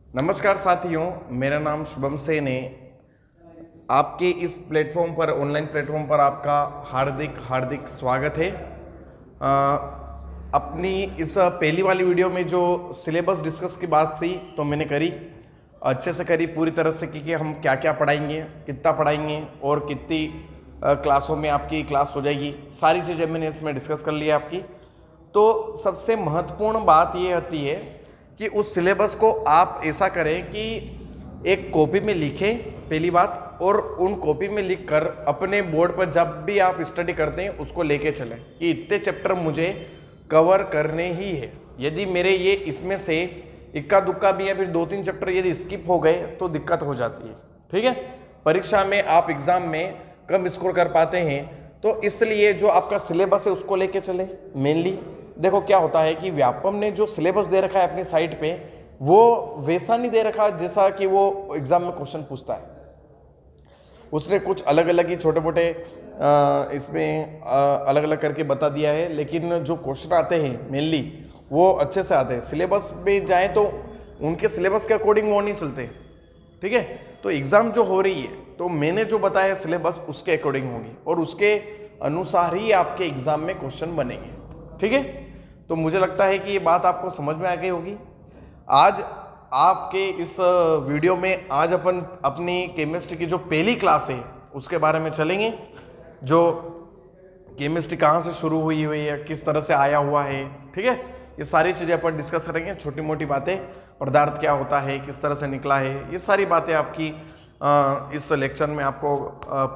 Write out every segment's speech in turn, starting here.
नमस्कार साथियों, मेरा नाम शुभम सेन है। आपके इस प्लेटफॉर्म पर, ऑनलाइन प्लेटफॉर्म पर आपका हार्दिक हार्दिक स्वागत है। अपनी इस पहली वाली वीडियो में जो सिलेबस डिस्कस की बात थी तो मैंने करी, अच्छे से करी, पूरी तरह से कि हम क्या क्या पढ़ाएंगे, कितना पढ़ाएंगे और कितनी क्लासों में आपकी क्लास हो जाएगी, सारी चीज़ें मैंने इसमें डिस्कस कर लिया आपकी। तो सबसे महत्वपूर्ण बात ये होती है कि उस सिलेबस को आप ऐसा करें कि एक कॉपी में लिखें पहली बात, और उन कॉपी में लिखकर अपने बोर्ड पर जब भी आप स्टडी करते हैं उसको लेके चलें कि इतने चैप्टर मुझे कवर करने ही है। यदि मेरे ये इसमें से इक्का दुक्का भी या फिर 2-3 चैप्टर यदि स्किप हो गए तो दिक्कत हो जाती है। ठीक है, परीक्षा में आप एग्जाम में कम स्कोर कर पाते हैं, तो इसलिए जो आपका सिलेबस है उसको लेके चले। मेनली देखो क्या होता है कि व्यापम ने जो सिलेबस दे रखा है अपनी साइट पे, वो वैसा नहीं दे रखा जैसा कि वो एग्जाम में क्वेश्चन पूछता है। उसने कुछ अलग अलग ही छोटे मोटे इसमें अलग अलग करके बता दिया है, लेकिन जो क्वेश्चन आते हैं मेनली वो अच्छे से आते हैं। सिलेबस में जाए तो उनके सिलेबस के अकॉर्डिंग वो नहीं चलते। ठीक है, तो एग्ज़ाम जो हो रही है तो मैंने जो बताया सिलेबस उसके अकॉर्डिंग होगी और उसके अनुसार ही आपके एग्ज़ाम में क्वेश्चन बनेंगे। ठीक है, तो मुझे लगता है कि ये बात आपको समझ में आ गई होगी। आज आपके इस वीडियो में आज अपन अपनी केमिस्ट्री की जो पहली क्लास है उसके बारे में चलेंगे। जो केमिस्ट्री कहाँ से शुरू हुई है, किस तरह से आया हुआ है, ठीक है, ये सारी चीज़ें अपन डिस्कस करेंगे। छोटी मोटी बातें, पदार्थ क्या होता है, किस तरह से निकला है, ये सारी बातें आपकी इस लेक्चर में आपको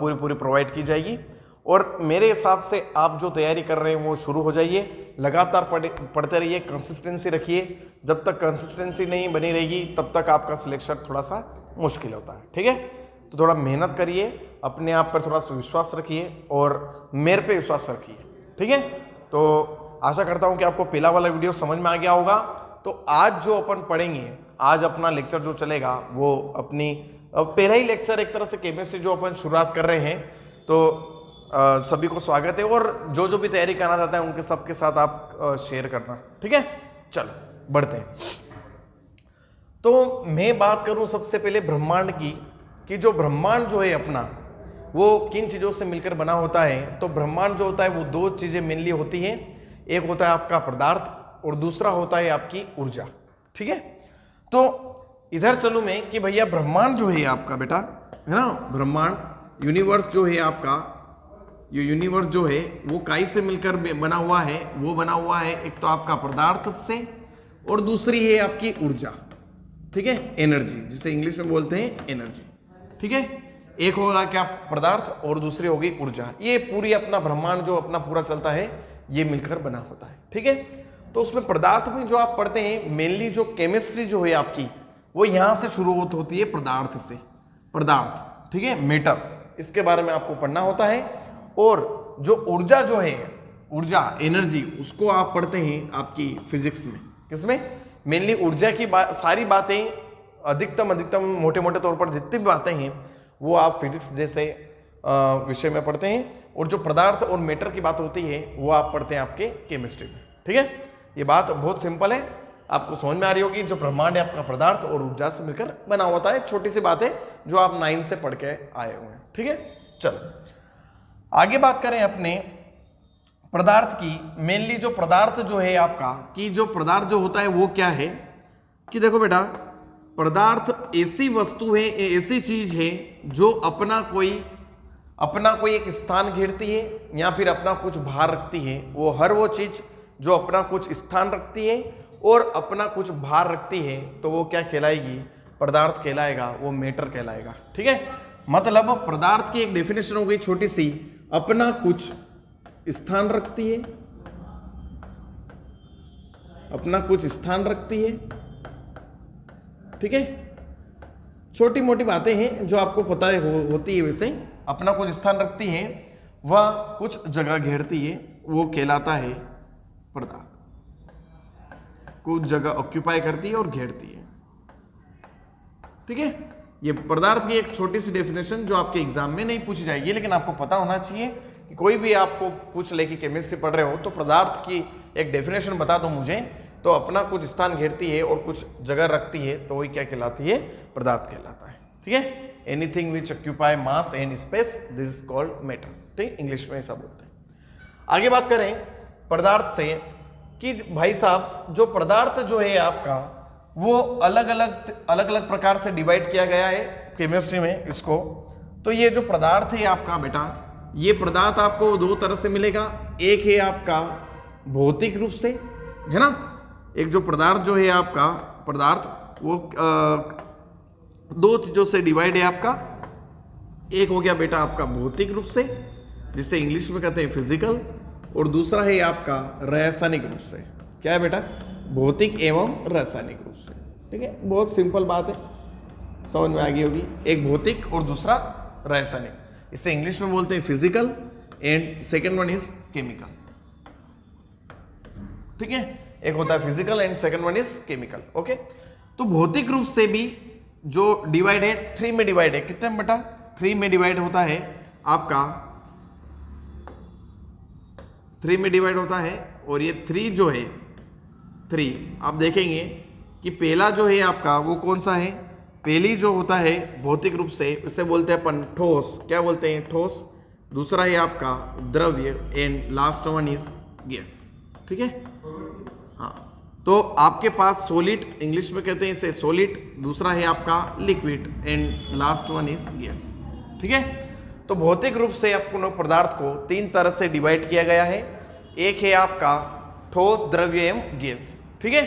पूरी पूरी प्रोवाइड की जाएगी। और मेरे हिसाब से आप जो तैयारी कर रहे हैं वो शुरू हो जाइए, लगातार पढ़ते रहिए, कंसिस्टेंसी रखिए। जब तक कंसिस्टेंसी नहीं बनी रहेगी तब तक आपका सिलेक्शन थोड़ा सा मुश्किल होता है। ठीक है, तो थोड़ा मेहनत करिए, अपने आप पर थोड़ा सा विश्वास रखिए और मेरे पे विश्वास रखिए। ठीक है, तो आशा करता हूँ कि आपको पहला वाला वीडियो समझ में आ गया होगा। तो आज जो अपन पढ़ेंगे, आज अपना लेक्चर जो चलेगा वो अपनी पहला ही लेक्चर एक तरह से केमिस्ट्री जो अपन शुरुआत कर रहे हैं। तो सभी को स्वागत है, और जो भी तैयारी करना चाहता है उनके सबके साथ आप शेयर करना। ठीक है, चलो बढ़ते हैं। तो मैं बात करूं सबसे पहले ब्रह्मांड की, कि जो ब्रह्मांड जो है अपना वो किन चीज़ों से मिलकर बना होता है। तो ब्रह्मांड जो होता है वो दो चीज़ें मेनली होती हैं, एक होता है आपका पदार्थ और दूसरा होता है आपकी ऊर्जा। ठीक है, तो इधर चलूँ मैं कि भैया ब्रह्मांड जो है आपका बेटा, है ना, ब्रह्मांड यूनिवर्स जो है आपका, ये यूनिवर्स जो है वो काई से मिलकर बना हुआ है। वो बना हुआ है एक तो आपका पदार्थ से और दूसरी है आपकी ऊर्जा। ठीक है, एनर्जी, जिसे इंग्लिश में बोलते हैं एनर्जी। ठीक है, एक होगा क्या पदार्थ और दूसरी होगी ऊर्जा। ये पूरी अपना ब्रह्मांड जो अपना पूरा चलता है ये मिलकर बना होता है। ठीक है, तो उसमें पदार्थ में जो आप पढ़ते हैं मेनली जो केमिस्ट्री जो है आपकी वो यहां से शुरू होती है, पदार्थ से। पदार्थ, ठीक है, मेटर, इसके बारे में आपको पढ़ना होता है। और जो ऊर्जा जो है, ऊर्जा एनर्जी, उसको आप पढ़ते हैं आपकी फिजिक्स में। किसमें? मेनली ऊर्जा की सारी बातें, अधिकतम मोटे मोटे तौर पर जितनी भी बातें हैं वो आप फिजिक्स जैसे विषय में पढ़ते हैं। और जो पदार्थ और मैटर की बात होती है वो आप पढ़ते हैं आपके केमिस्ट्री में। ठीक है, ये बात बहुत सिंपल है, आपको समझ में आ रही होगी। जो ब्रह्मांड है आपका पदार्थ और ऊर्जा से मिलकर बना होता है। छोटी सी बात है जो आप 9 से पढ़ के आए हुए हैं। ठीक है, चलो आगे बात करें अपने पदार्थ की। मेनली जो पदार्थ जो है आपका, कि जो पदार्थ जो होता है वो क्या है, कि देखो बेटा, पदार्थ ऐसी वस्तु है, ऐसी चीज है जो अपना कोई एक स्थान घेरती है या फिर अपना कुछ भार रखती है। वो हर वो चीज जो अपना कुछ स्थान रखती है और अपना कुछ भार रखती है तो वो क्या कहलाएगी? पदार्थ कहलाएगा, वो मैटर कहलाएगा। ठीक है, मतलब पदार्थ की एक डेफिनेशन हो गई छोटी सी, अपना कुछ स्थान रखती है, अपना कुछ स्थान रखती है। ठीक है, छोटी मोटी बातें हैं जो आपको पता है होती है। वैसे अपना कुछ स्थान रखती है, वह कुछ जगह घेरती है, वो कहलाता है पदार्थ। कुछ जगह ऑक्यूपाई करती है और घेरती है। ठीक है, ये पदार्थ की एक छोटी सी डेफिनेशन जो आपके एग्जाम में नहीं पूछी जाएगी, लेकिन आपको पता होना चाहिए कि कोई भी आपको पूछ ले कि केमिस्ट्री पढ़ रहे हो तो पदार्थ की एक डेफिनेशन बता दो मुझे तो अपना कुछ स्थान घेरती है और कुछ जगह रखती है, तो वही क्या कहलाती है? पदार्थ कहलाता है। ठीक है, anything which occupy mass and space, this is called matter. ठीक, इंग्लिश में ऐसा बोलते हैं। आगे बात करें पदार्थ से कि भाई साहब जो पदार्थ जो है आपका वो अलग अलग प्रकार से डिवाइड किया गया है केमिस्ट्री में इसको। तो ये जो पदार्थ है आपका बेटा, ये पदार्थ आपको दो तरह से मिलेगा। एक है आपका भौतिक रूप से, है ना, एक जो पदार्थ जो है आपका पदार्थ वो दो चीजों से डिवाइड है आपका। एक हो गया बेटा आपका भौतिक रूप से, जिसे इंग्लिश में कहते हैं फिजिकल, और दूसरा है आपका रासायनिक रूप से। क्या है बेटा? भौतिक एवं रासायनिक रूप से। ठीक है, बहुत सिंपल बात है, समझ में आ गई होगी। एक भौतिक और दूसरा रासायनिक, इसे इंग्लिश में बोलते हैं physical and second one is chemical. ठीक है, एक होता है physical and second one is chemical. Okay, तो भौतिक रूप से भी जो डिवाइड है 3 में डिवाइड है। कितने में बेटा? 3 में डिवाइड होता है आपका, 3 में डिवाइड होता है। और ये 3 जो है 3 आप देखेंगे कि पहला जो है आपका वो कौन सा है? पहली जो होता है भौतिक रूप से इसे बोलते हैं अपन ठोस। क्या बोलते हैं? ठोस। दूसरा है आपका द्रव्य and last one is gas. ठीक है, हाँ, तो आपके पास सॉलिड, इंग्लिश में कहते हैं इसे सॉलिड, दूसरा है आपका liquid and last one is gas. ठीक है, तो भौतिक रूप से आपको पदार्थ को 3 तरह से डिवाइड किया गया है। एक है आपका ठोस, द्रव्य एवं गैस। ठीक है,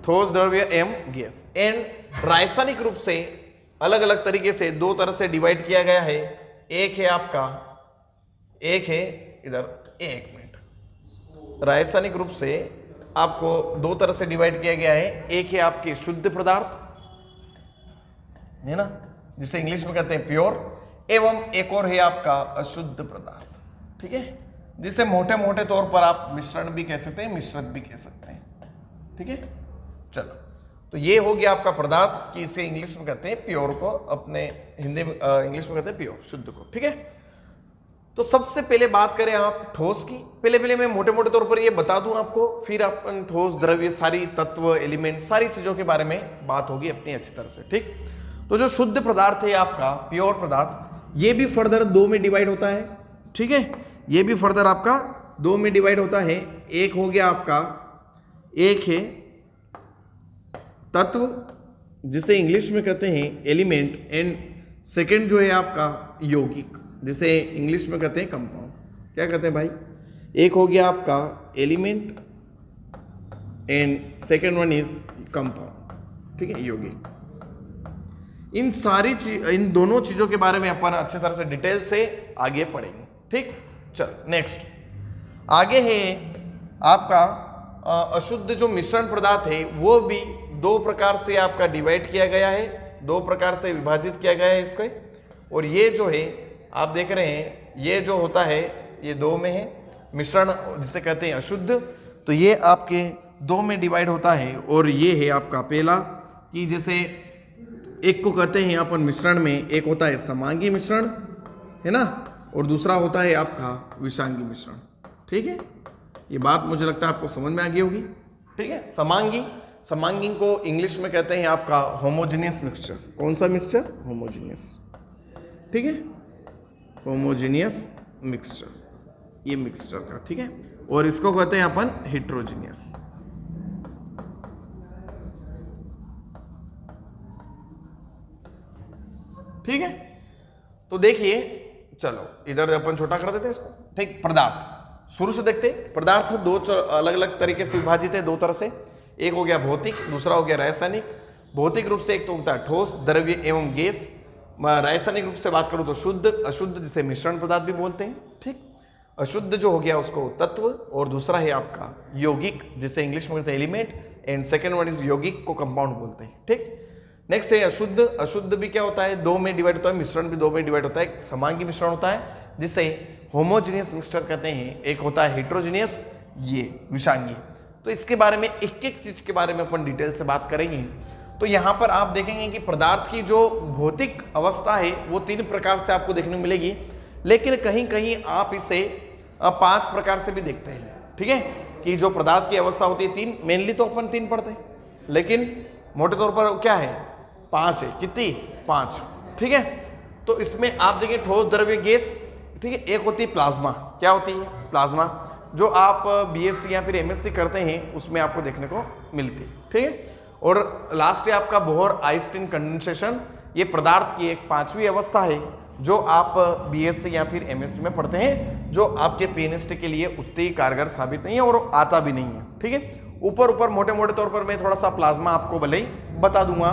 ठोस, द्रव्य एवं गैस। एंड रासायनिक रूप से अलग अलग तरीके से 2 तरह से डिवाइड किया गया है। एक है आपका, एक है इधर, एक मिनट, रासायनिक रूप से आपको 2 तरह से डिवाइड किया गया है। एक है आपके शुद्ध पदार्थ, है ना, जिसे इंग्लिश में कहते हैं प्योर, एवं एक और है आपका अशुद्ध पदार्थ। ठीक है, जिसे मोटे मोटे तौर पर आप मिश्रण भी कह सकते हैं, मिश्रित भी कह सकते हैं। ठीक है, चलो, तो ये हो गया आपका पदार्थ कि इसे इंग्लिश में कहते हैं प्योर को, अपने हिंदी में इंग्लिश में कहते हैं प्योर, शुद्ध को। ठीक है, तो सबसे पहले बात करें आप ठोस की। पहले मैं मोटे मोटे तौर पर ये बता दूं आपको, फिर अपन ठोस, द्रव्य, सारी तत्व, एलिमेंट, सारी चीजों के बारे में बात होगी अपनी अच्छी तरह से। ठीक, तो जो शुद्ध पदार्थ है आपका, प्योर पदार्थ, ये भी फर्दर 2 में डिवाइड होता है। ठीक है, ये भी फर्दर आपका 2 में डिवाइड होता है। एक हो गया आपका, एक है तत्व, जिसे इंग्लिश में कहते हैं एलिमेंट, एंड सेकंड जो है आपका यौगिक, जिसे इंग्लिश में कहते हैं कंपाउंड। क्या कहते हैं भाई? एक हो गया आपका element and second one is compound. ठीक है, यौगिक। इन दोनों चीजों के बारे में अपन अच्छे तरह से डिटेल से आगे पढ़ेंगे। ठीक, चलो नेक्स्ट आगे है आपका अशुद्ध जो मिश्रण पदार्थ है, वो भी 2 प्रकार से आपका डिवाइड किया गया है, 2 प्रकार से विभाजित किया गया है इसको। और ये जो है आप देख रहे हैं, ये जो होता है ये 2 में है, मिश्रण जिसे कहते हैं अशुद्ध, तो ये आपके 2 में डिवाइड होता है। और ये है आपका पहला कि जैसे एक को कहते हैं अपन मिश्रण में, एक होता है समांगी मिश्रण, है ना, और दूसरा होता है आपका विषांगी मिश्रण। ठीक है, ये बात मुझे लगता है आपको समझ में आ गई होगी। ठीक है, समांगी को इंग्लिश में कहते हैं आपका होमोजेनियस मिक्सचर। कौन सा मिक्सचर? होमोजेनियस। ठीक है, होमोजेनियस मिक्सचर, ये मिक्सचर का। ठीक है, और इसको कहते हैं अपन हेट्रोजीनियस। ठीक है, तो देखिए, चलो इधर अपन छोटा कर देते हैं इसको। ठीक, पदार्थ शुरू से देखते हैं। पदार्थ 2 अलग अलग तरीके से विभाजित है, 2 तरह से। एक हो गया भौतिक, दूसरा हो गया रासायनिक। भौतिक रूप से एक तो होता है ठोस, द्रव्य एवं गैस। रासायनिक रूप से बात करूं तो शुद्ध, अशुद्ध, जिसे मिश्रण पदार्थ भी बोलते हैं। ठीक, अशुद्ध जो हो गया उसको तत्व, और दूसरा है आपका यौगिक, जिसे इंग्लिश में कहते हैं element, and second one is यौगिक को कंपाउंड बोलते हैं। ठीक, नेक्स्ट है अशुद्ध। अशुद्ध भी क्या होता है? 2 में डिवाइड होता है, मिश्रण भी 2 में डिवाइड होता है। समांगी मिश्रण होता है, जिसे होमोजेनियस मिक्सचर कहते हैं। एक होता है हेट्रोजीनियस, ये विषांगी। तो इसके बारे में एक एक चीज के बारे में अपन डिटेल से बात करेंगे। तो यहाँ पर आप देखेंगे कि पदार्थ की जो भौतिक अवस्था है वो 3 प्रकार से आपको देखने को मिलेगी, लेकिन कहीं कहीं आप इसे 5 प्रकार से भी देखते हैं। ठीक है, कि जो पदार्थ की अवस्था होती है तीन, मेनली तो अपन तीन पढ़ते हैं, लेकिन मोटे तौर पर क्या है, 5 है। कितनी? 5। ठीक है, तो इसमें आप देखिए ठोस, द्रव्य, गैस। ठीक है, एक होती है प्लाज्मा। क्या होती है? प्लाज्मा, जो आप बीएससी या फिर एमएससी करते हैं उसमें आपको देखने को मिलती है। ठीक है, और लास्ट है आपका बोहर आइंस्टीन कंडेंसेशन। ये पदार्थ की एक 5वीं अवस्था है जो आप बीएससी या फिर एमएससी में पढ़ते हैं, जो आपके पीएनएसटी के लिए उतनी कारगर साबित नहीं है और आता भी नहीं है। ठीक है, ऊपर मोटे मोटे तौर पर मैं थोड़ा सा प्लाज्मा आपको भले ही बता दूंगा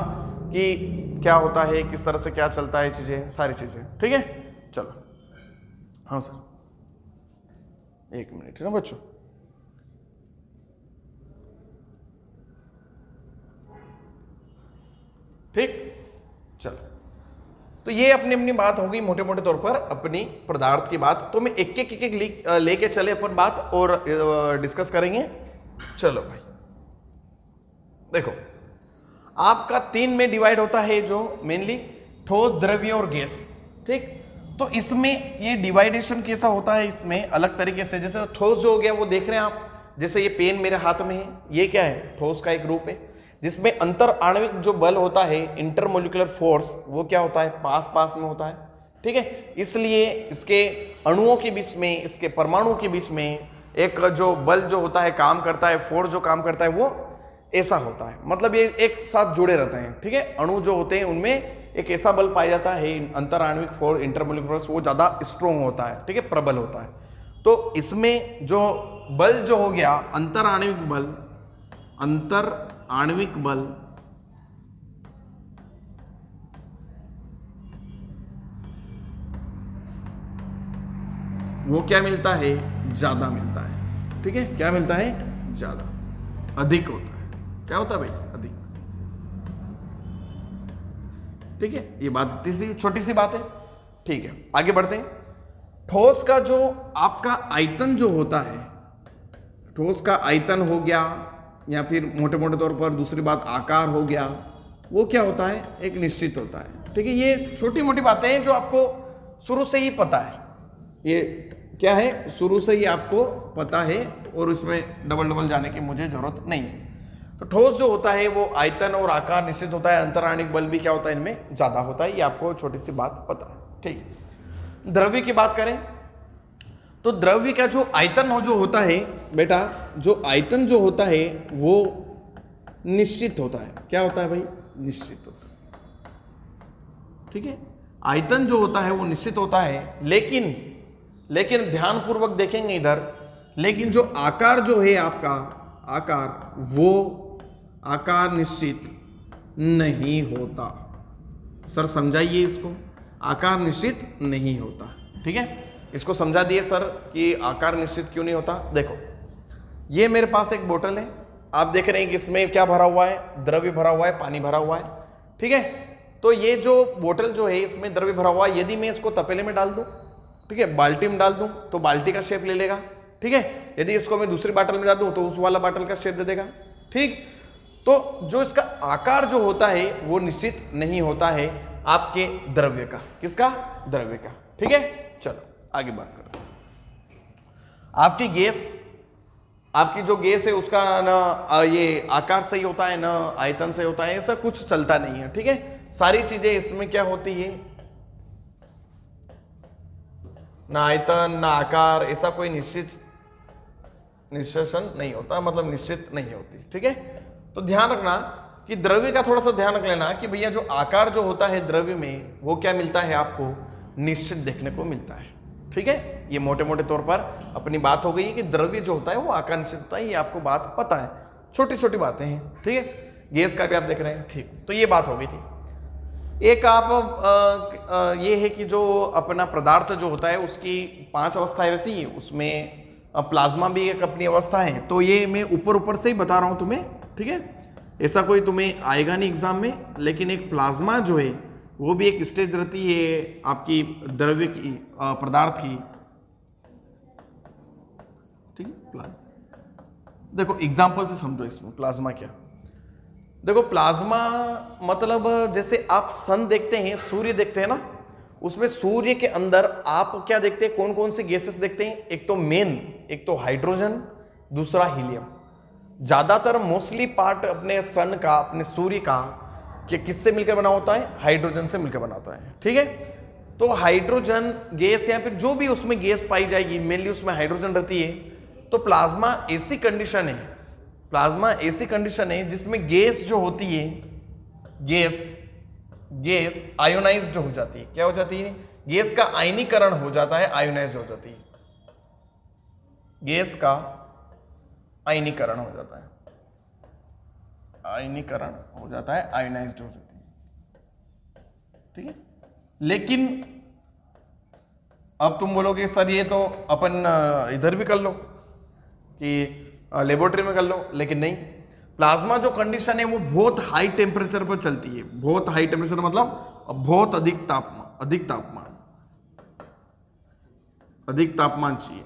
कि क्या होता है, किस तरह से क्या चलता है, चीजें, सारी चीजें। ठीक है, चलो। हाँ सर, 1 मिनट है ना बच्चों। ठीक, चलो। तो ये अपनी अपनी बात होगी मोटे मोटे तौर पर अपनी पदार्थ की बात। तो मैं एक एक लेके चले अपन बात और डिस्कस करेंगे। चलो भाई, देखो आपका 3 में डिवाइड होता है, जो मेनली ठोस, द्रव्य और गैस। ठीक, तो इसमें ये डिवाइडेशन कैसा होता है, इसमें अलग तरीके से। जैसे ठोस जो हो गया वो देख रहे हैं आप, जैसे ये पेन मेरे हाथ में है, ये क्या है? ठोस का एक रूप है, जिसमें अंतर आणविक जो बल होता है, इंटरमोलिकुलर फोर्स, वो क्या होता है? पास पास में होता है। ठीक है, इसलिए इसके अणुओं के बीच में, इसके परमाणु के बीच में एक जो बल जो होता है काम करता है, फोर्स जो काम करता है, वो ऐसा होता है। मतलब ये एक साथ जुड़े रहते हैं। ठीक है, अणु जो होते हैं उनमें एक ऐसा बल पाया जाता है, अंतर आणविक फोर्स, इंटरमोलिकुलर फोर्स, वो ज्यादा स्ट्रॉन्ग होता है। ठीक है, प्रबल होता है। तो इसमें जो बल जो हो गया, अंतर आणविक बल, अंतर आणविक बल, वो क्या मिलता है? ज्यादा मिलता है। ठीक है, क्या मिलता है? ज्यादा, अधिक होता है। क्या होता है भाई? अधिक। ठीक है, ये बात इतनी सी छोटी सी बात है। ठीक है, आगे बढ़ते हैं। ठोस का जो आपका आयतन जो होता है, ठोस का आयतन हो गया, या फिर मोटे मोटे तौर पर दूसरी बात आकार हो गया, वो क्या होता है? एक निश्चित होता है। ठीक है, ये छोटी मोटी बातें हैं जो आपको शुरू से ही पता है। ये क्या है? शुरू से ही आपको पता है और इसमें डबल जाने की मुझे जरूरत नहीं है। तो ठोस जो होता है वो आयतन और आकार निश्चित होता है, अंतर आणविक बल भी क्या होता है? इनमें ज्यादा होता है। ये आपको छोटी सी बात पता है। ठीक, द्रव्य की बात करें तो द्रव्य का जो आयतन जो होता है बेटा, जो आयतन जो होता है वो निश्चित होता है। क्या होता है भाई? निश्चित होता है। ठीक है, आयतन जो होता है वो निश्चित होता है, लेकिन ध्यानपूर्वक देखेंगे इधर, लेकिन जो आकार जो है आपका आकार, वो आकार निश्चित नहीं होता। सर समझाइए इसको, आकार निश्चित नहीं होता। ठीक है, इसको समझा दिए सर कि आकार निश्चित क्यों नहीं होता। देखो, ये मेरे पास एक बोतल है, आप देख रहे हैं कि इसमें क्या भरा हुआ है? द्रव्य भरा हुआ है, पानी भरा हुआ है। ठीक है, तो ये जो बोतल जो है इसमें द्रव्य भरा हुआ है, यदि मैं इसको तपेले में डाल दूं, ठीक है, बाल्टी में डाल दूं, तो बाल्टी का शेप ले लेगा। ठीक है, यदि इसको मैं दूसरी बाटल में डाल दूं तो उस वाला बाटल का शेप दे देगा। ठीक, तो जो इसका आकार जो होता है वो निश्चित नहीं होता है आपके द्रव्य का। किसका? द्रव्य का। ठीक है, चलो आगे बात करते हैं। आपकी गैस, आपकी जो गैस है उसका ना ये आकार सही होता है ना आयतन सही होता है, ऐसा कुछ चलता नहीं है। ठीक है, सारी चीजें इसमें क्या होती है? ना आयतन ना आकार, ऐसा कोई निश्चेषण नहीं होता, मतलब निश्चित नहीं होती। ठीक है, तो ध्यान रखना कि द्रव्य का थोड़ा सा ध्यान रख लेना कि भैया जो आकार जो होता है द्रव्य में वो क्या मिलता है आपको? निश्चित देखने को मिलता है। ठीक है, ये मोटे मोटे तौर पर अपनी बात हो गई है कि द्रव्य जो होता है वो आकार निश्चित होता है। ये आपको बात पता है, छोटी छोटी बातें हैं। ठीक है, गैस का भी आप देख रहे हैं। ठीक, तो ये बात हो गई थी। एक आप ये है कि जो अपना पदार्थ जो होता है उसकी 5 अवस्थाएं रहती है, उसमें प्लाज्मा भी एक अपनी अवस्था है। तो ये मैं ऊपर से ही बता रहा हूं तुम्हें। ठीक है, ऐसा कोई तुम्हें आएगा नहीं एग्जाम में, लेकिन एक प्लाज्मा जो है वो भी एक स्टेज रहती है आपकी द्रव्य की, पदार्थ की। ठीक है, देखो एग्जाम्पल से समझो इसमें प्लाज्मा क्या। देखो प्लाज्मा मतलब जैसे आप सन देखते हैं, सूर्य देखते हैं ना, उसमें सूर्य के अंदर आप क्या देखते हैं? कौन कौन सी गैसेस देखते हैं? एक तो मेन, एक तो हाइड्रोजन, दूसरा हीलियम। ज्यादातर मोस्टली पार्ट अपने सन का, अपने सूर्य का कि किससे मिलकर बना होता है? हाइड्रोजन से मिलकर बना होता है। ठीक है, तो हाइड्रोजन गैस या फिर जो भी उसमें गैस पाई जाएगी, मेनली उसमें हाइड्रोजन रहती है। तो प्लाज्मा ऐसी कंडीशन है, प्लाज्मा ऐसी कंडीशन है जिसमें गैस जो होती है, गैस आयोनाइज्ड हो जाती है। क्या हो जाती है? गैस का आयनीकरण हो जाता है, आयोनाइज हो जाती है। गैस का आयनीकरण हो जाता है, आयनीकरण हो जाता है, आयोनाइज्ड हो जाती है। ठीक है, लेकिन अब तुम बोलोगे सर ये तो अपन इधर भी कर लो कि लेबोरेटरी में कर लो, लेकिन नहीं। प्लाज्मा जो कंडीशन है वो बहुत हाई टेम्परेचर पर चलती है। बहुत हाई टेम्परेचर मतलब बहुत अधिक तापमान चाहिए।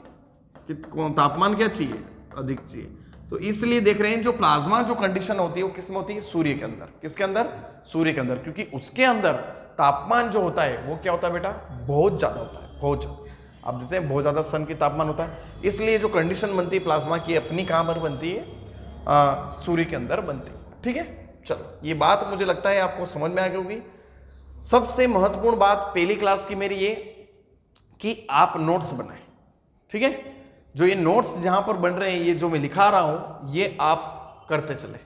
तापमान क्या चाहिए? अधिक चाहिए। तो इसलिए देख रहे हैं जो प्लाज्मा जो कंडीशन होती है वो किसमें होती है? सूर्य के अंदर। किसके अंदर? सूर्य के अंदर, क्योंकि उसके अंदर तापमान जो होता है वो क्या होता है बेटा? बहुत ज्यादा होता है, बहुत ज्यादा। आप देखते हैं बहुत ज्यादा सन की तापमान होता है, इसलिए जो कंडीशन बनती है प्लाज्मा की अपनी कहां पर बनती है? सूर्य के अंदर बनती है। ठीक है, चलो ये बात मुझे लगता है आपको समझ में आ गई होगी। सबसे महत्वपूर्ण बात पहली क्लास की मेरी ये कि आप नोट्स बनाएं। ठीक है, जो ये नोट्स जहां पर बन रहे हैं, ये जो मैं लिखा रहा हूं, ये आप करते चले,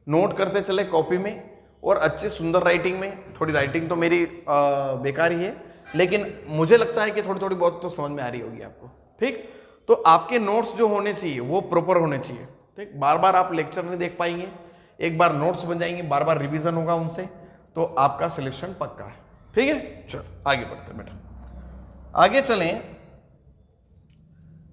नोट करते चले कॉपी में, और अच्छी सुंदर राइटिंग में। थोड़ी राइटिंग तो मेरी बेकार ही है, लेकिन मुझे लगता है कि थोड़ी थोड़ी बहुत तो समझ में आ रही होगी आपको। ठीक, तो आपके नोट्स जो होने चाहिए वो प्रॉपर होने चाहिए। ठीक, बार बार आप लेक्चर नहीं देख पाएंगे, एक बार नोट्स बन जाएंगे, बार बार रिवीजन होगा उनसे, तो आपका सिलेक्शन पक्का है। ठीक है, चलो आगे बढ़ते हैं बेटा। आगे चलें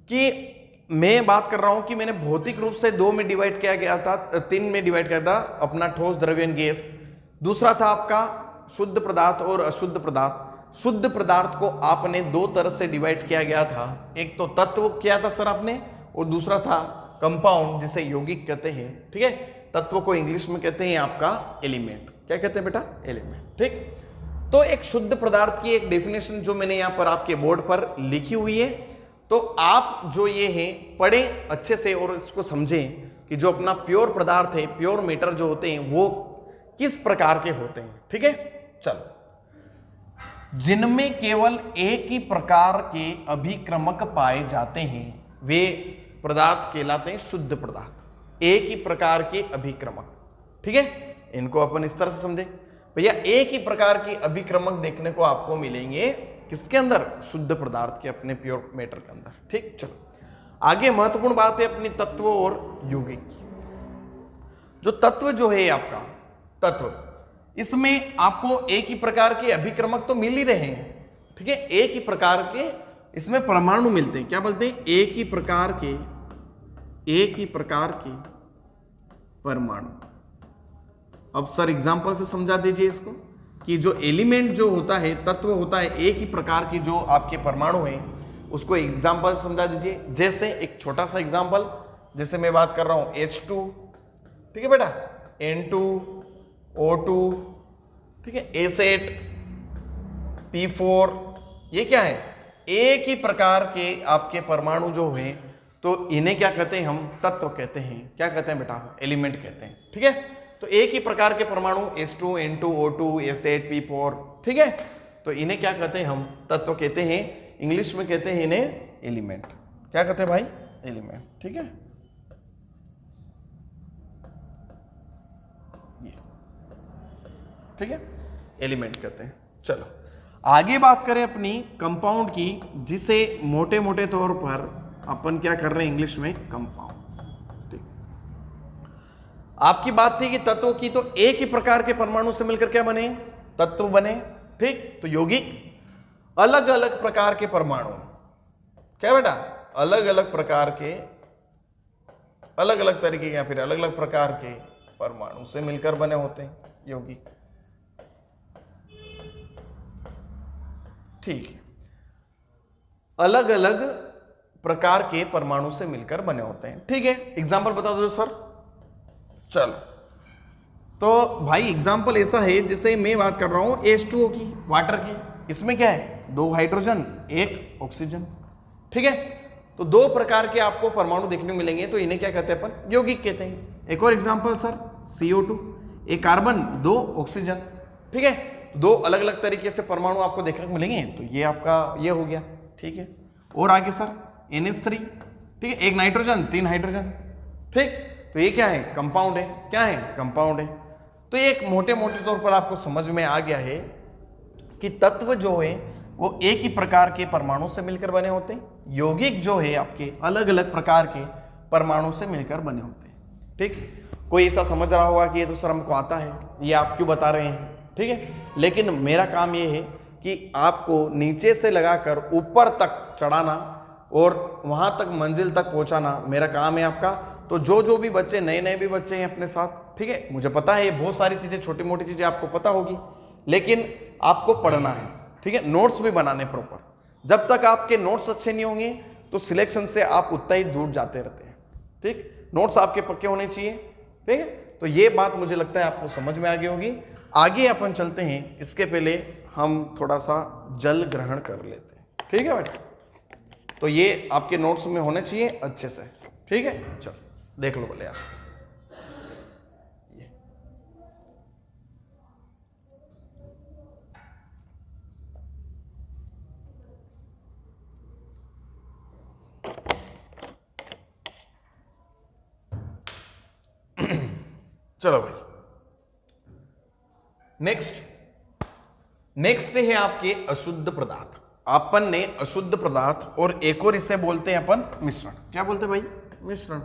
कि मैं बात कर रहा हूं कि मैंने भौतिक रूप से 2 में डिवाइड किया गया था, 3 में डिवाइड किया था, अपना ठोस, द्रव्य, गैस। दूसरा था आपका शुद्ध पदार्थ और अशुद्ध पदार्थ। शुद्ध पदार्थ को आपने 2 तरह से डिवाइड किया गया था, एक तो तत्व किया था सर आपने, और दूसरा था कंपाउंड, जिसे यौगिक कहते हैं। ठीक है, तत्व को इंग्लिश में कहते हैं आपका एलिमेंट। क्या कहते हैं बेटा? एलिमेंट। ठीक, तो एक शुद्ध पदार्थ की एक डेफिनेशन जो मैंने यहां पर आपके बोर्ड पर लिखी हुई है, तो आप जो ये है पढ़ें अच्छे से और इसको समझें कि जो अपना प्योर पदार्थ है, प्योर मैटर जो होते हैं, वो किस प्रकार के होते हैं। ठीक है, चलो, जिनमें केवल एक ही प्रकार के अभिक्रमक पाए जाते हैं वे पदार्थ कहलाते हैं शुद्ध पदार्थ। एक ही प्रकार के अभिक्रमक। ठीक है, इनको अपन इस तरह से समझे भैया, एक ही प्रकार के अभिक्रमक देखने को आपको मिलेंगे किसके अंदर? शुद्ध पदार्थ के, अपने प्योर मैटर के अंदर। ठीक, चलो आगे महत्वपूर्ण बात है अपनी तत्व और यौगिक की। जो तत्व जो है आपका तत्व, इसमें आपको एक ही प्रकार के अभिक्रमक तो मिल ही रहे हैं। ठीक है, एक ही प्रकार के इसमें परमाणु मिलते हैं। क्या बोलते हैं? एक ही प्रकार के परमाणु। अब सर एग्जांपल से समझा दीजिए इसको कि जो एलिमेंट जो होता है, तत्व होता है, एक ही प्रकार की जो आपके परमाणु हैं, उसको एग्जांपल से समझा दीजिए। जैसे एक छोटा सा एग्जांपल, जैसे मैं बात कर रहा हूं H2, ठीक है बेटा, N2, O2, ठीक है, A8, P4, ये क्या है? एक ही प्रकार के आपके परमाणु जो हैं, तो इन्हें क्या कहते हैं? हम तत्व कहते हैं। क्या कहते हैं बेटा? एलिमेंट कहते हैं। ठीक है, तो एक ही प्रकार के परमाणु H2, N2, O2, S8, P4, ठीक है, तो इन्हें क्या कहते हैं? हम तत्व कहते हैं। इंग्लिश में कहते हैं इन्हें एलिमेंट। क्या कहते हैं भाई? एलिमेंट। ठीक है, ठीक है, एलिमेंट कहते हैं। चलो आगे बात करें अपनी कंपाउंड की, जिसे मोटे मोटे तौर पर अपन क्या कर रहे हैं इंग्लिश में? कंपाउंड। ठीक, आपकी बात थी कि तत्व की, तो एक ही प्रकार के परमाणु से मिलकर क्या बने? तत्व बने। ठीक, तो यौगिक अलग अलग प्रकार के परमाणु, क्या बेटा? अलग अलग प्रकार के, अलग अलग तरीके या फिर अलग अलग प्रकार के परमाणु से मिलकर बने होते हैं यौगिक। ठीक है, अलग अलग प्रकार के परमाणु से मिलकर बने होते हैं। ठीक है, एग्जाम्पल बता दो सर। चलो, तो भाई एग्जाम्पल ऐसा है, जैसे मैं बात कर रहा हूं H2O की, वाटर की। इसमें क्या है? 2 हाइड्रोजन 1 ऑक्सीजन। ठीक है, तो दो प्रकार के आपको परमाणु देखने को मिलेंगे, तो इन्हें क्या कहते हैं अपन? यौगिक कहते हैं। एक और एग्जांपल सर, CO2, एक कार्बन, दो ऑक्सीजन, ठीक है, दो अलग अलग तरीके से परमाणु आपको देखने को मिलेंगे, तो ये आपका ये हो गया, ठीक है। और आगे सर NH3, ठीक है, एक नाइट्रोजन, तीन हाइड्रोजन, ठीक, तो ये क्या है? कंपाउंड है। क्या है? कंपाउंड है। तो ये एक मोटे मोटे तौर पर आपको समझ में आ गया है कि तत्व जो है वो एक ही प्रकार के परमाणु से मिलकर बने होते हैं, यौगिक जो है आपके अलग अलग प्रकार के परमाणु से मिलकर बने होते हैं, ठीक। कोई ऐसा समझ रहा होगा कि ये तो सर हमको आता है, ये आप क्यों बता रहे हैं, ठीक है, लेकिन मेरा काम ये है कि आपको नीचे से लगाकर ऊपर तक चढ़ाना और वहां तक मंजिल तक पहुंचाना मेरा काम है आपका। तो जो भी बच्चे नए भी बच्चे हैं अपने साथ, ठीक है, मुझे पता है बहुत सारी चीजें, छोटी मोटी चीजें आपको पता होगी, लेकिन आपको पढ़ना है, ठीक है, नोट्स भी बनाने प्रॉपर। जब तक आपके नोट्स अच्छे नहीं होंगे तो सिलेक्शन से आप उतना ही दूर जाते रहते हैं, ठीक। नोट्स आपके पक्के होने चाहिए, ठीक है। तो ये बात मुझे लगता है आपको समझ में आ गई होगी। आगे अपन चलते हैं, इसके पहले हम थोड़ा सा जल ग्रहण कर लेते हैं, ठीक है बेटा। तो ये आपके नोट्स में होने चाहिए अच्छे से, ठीक है। चलो देख लो बोले आप, चलो भाई नेक्स्ट है आपके अशुद्ध पदार्थ। अपन ने अशुद्ध पदार्थ और एक और इसे बोलते हैं अपन मिश्रण। क्या बोलते हैं भाई? मिश्रण,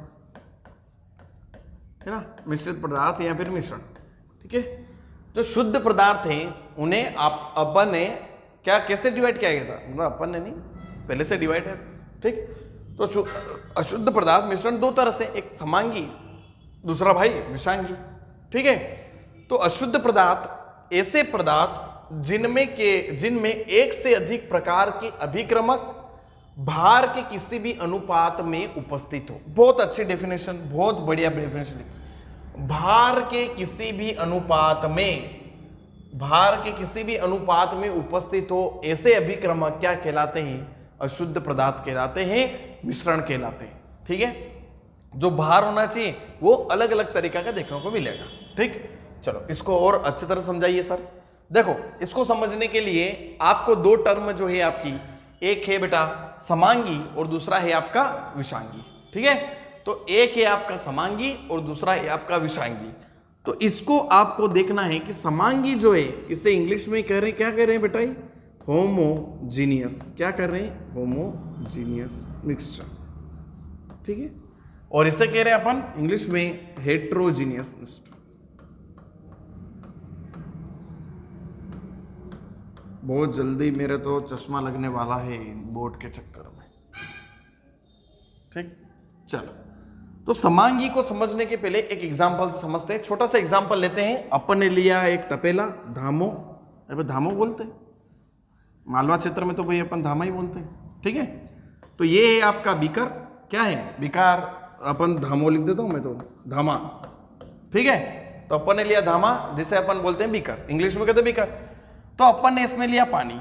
है ना, मिश्रित पदार्थ या फिर मिश्रण, ठीक है। जो शुद्ध पदार्थ हैं उन्हें आप अपन ने क्या कैसे डिवाइड किया गया था? मतलब अपन ने नहीं, पहले से डिवाइड है, ठीक। तो अशुद्ध पदार्थ मिश्रण दो तरह से, एक समांगी, दूसरा भाई विषांगी, ठीक है। तो अशुद्ध पदार्थ ऐसे पदार्थ जिनमें एक से अधिक प्रकार के अभिक्रमक भार के किसी भी अनुपात में उपस्थित हो। बहुत अच्छी डेफिनेशन, बहुत बढ़िया डेफिनेशन। भार के किसी भी अनुपात में उपस्थित हो ऐसे अभिक्रमक क्या कहलाते हैं? अशुद्ध पदार्थ कहलाते हैं, मिश्रण कहलाते हैं, ठीक है। जो भार होना चाहिए वो अलग अलग तरीका का देखने को मिलेगा, ठीक। चलो इसको और अच्छी तरह समझाइए सर। देखो, इसको समझने के लिए आपको दो टर्म जो है आपकी, एक है बेटा समांगी और दूसरा है आपका विषांगी, ठीक है। तो एक है आपका समांगी और दूसरा है आपका विषांगी। तो इसको आपको देखना है कि समांगी जो है इसे इंग्लिश में कह रहे हैं, क्या कह रहे हैं बेटा? होमोजीनियस। क्या कर रहे हैं? होमोजीनियस मिक्सचर, ठीक है। और इसे कह रहे हैं अपन इंग्लिश में हेट्रोजीनियस मिक्सचर। बहुत जल्दी मेरे तो चश्मा लगने वाला है बोर्ड के चक्कर में, ठीक। चलो, तो समांगी को समझने के पहले एक एग्जांपल समझते हैं। छोटा सा एग्जांपल लेते हैं। अपन ने लिया एक तपेला, धामो, अरे धामो बोलते हैं, मालवा क्षेत्र में तो भाई अपन धामा ही बोलते हैं, ठीक है। तो ये है आपका बीकर। क्या है? बीकार, अपन धामो लिख देता हूं मैं तो, धामा, ठीक है। तो अपन ने लिया धामा, जिसे अपन बोलते हैं बीकर, इंग्लिश में कहते हैं बीकर। तो अपन ने इसमें लिया पानी,